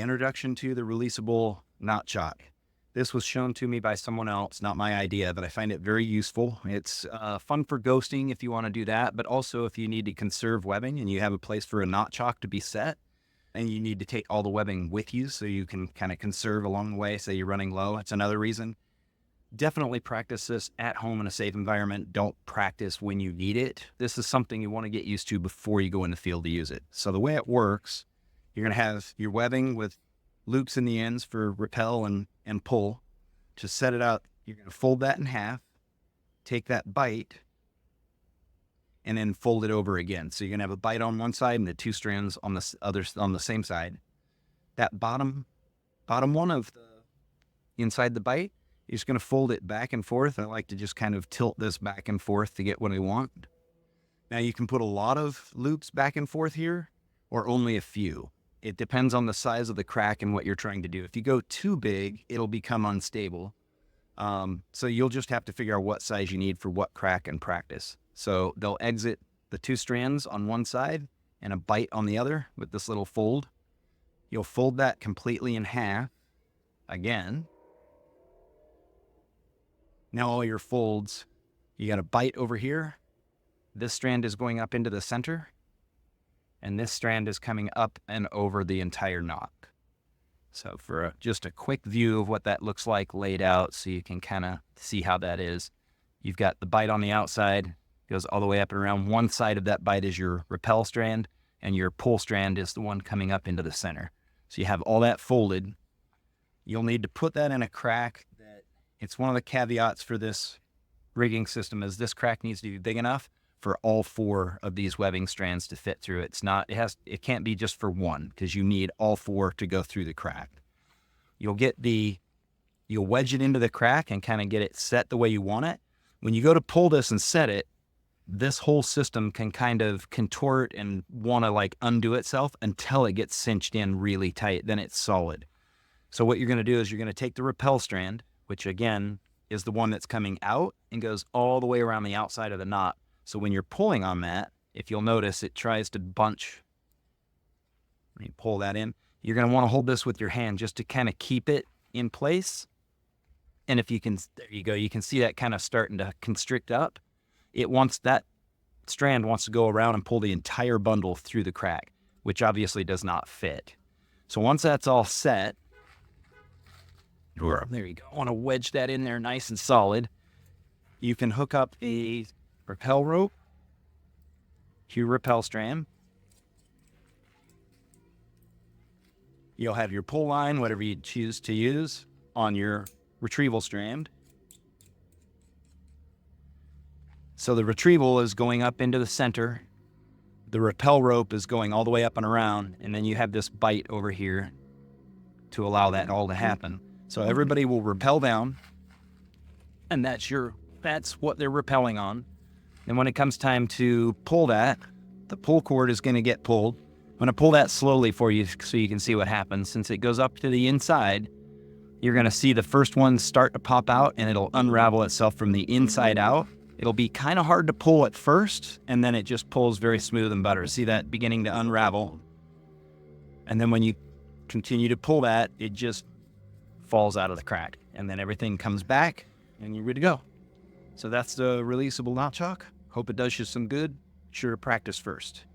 Introduction to the releasable knot chock. This was shown to me by someone else, not my idea, but I find it very useful. It's fun for ghosting if you want to do that, but also if you need to conserve webbing and you have a place for a knot chock to be set and you need to take all the webbing with you so you can kind of conserve along the way, say you're running low. It's another reason. Definitely practice this at home in a safe environment. Don't practice when you need it. This is something you want to get used to before you go in the field to use it. So the way it works, you're going to have your webbing with loops in the ends for rappel and pull. To set it out, you're going to fold that in half, take that bite, and then fold it over again. So you're going to have a bite on one side and the two strands on the other on the same side. That bottom one of the inside the bite, you're just going to fold it back and forth. I like to just kind of tilt this back and forth to get what I want. Now you can put a lot of loops back and forth here or only a few. It depends on the size of the crack and what you're trying to do. If you go too big, it'll become unstable. So you'll just have to figure out what size you need for what crack and practice. So they'll exit the two strands on one side and a bite on the other with this little fold. You'll fold that completely in half again. Now all your folds, you got a bite over here. This strand is going up into the center. And this strand is coming up and over the entire knot. So for just a quick view of what that looks like laid out so you can kind of see how that is. You've got the bite on the outside, goes all the way up and around. One side of that bite is your rappel strand, and your pull strand is the one coming up into the center. So you have all that folded. You'll need to put that in a crack. It's one of the caveats for this rigging system is this crack needs to be big enough for all four of these webbing strands to fit through. It can't be just for one because you need all four to go through the crack. You'll wedge it into the crack and kind of get it set the way you want it. When you go to pull this and set it, this whole system can kind of contort and want to like undo itself until it gets cinched in really tight. Then it's solid. So what you're going to do is you're going to take the rappel strand, which again is the one that's coming out and goes all the way around the outside of the knot. So when you're pulling on that, if you'll notice, it tries to bunch. When you pull that in, you're going to want to hold this with your hand just to kind of keep it in place. And if you can, there you go, you can see that kind of starting to constrict up. That strand wants to go around and pull the entire bundle through the crack, which obviously does not fit. So once that's all set, there you go. I want to wedge that in there nice and solid. You can hook up a rappel rope to your rappel strand. You'll have your pull line, whatever you choose to use, on your retrieval strand. So the retrieval is going up into the center. The rappel rope is going all the way up and around, and then you have this bite over here to allow that all to happen. So everybody will rappel down, and that's what they're rappelling on. And when it comes time to pull that, the pull cord is going to get pulled. I'm going to pull that slowly for you so you can see what happens. Since it goes up to the inside, you're going to see the first one start to pop out and it'll unravel itself from the inside out. It'll be kind of hard to pull at first, and then it just pulls very smooth and butter. See that beginning to unravel? And then when you continue to pull that, it just falls out of the crack. And then everything comes back and you're ready to go. So that's the releasable knot chock. Hope it does you some good. Sure to practice first.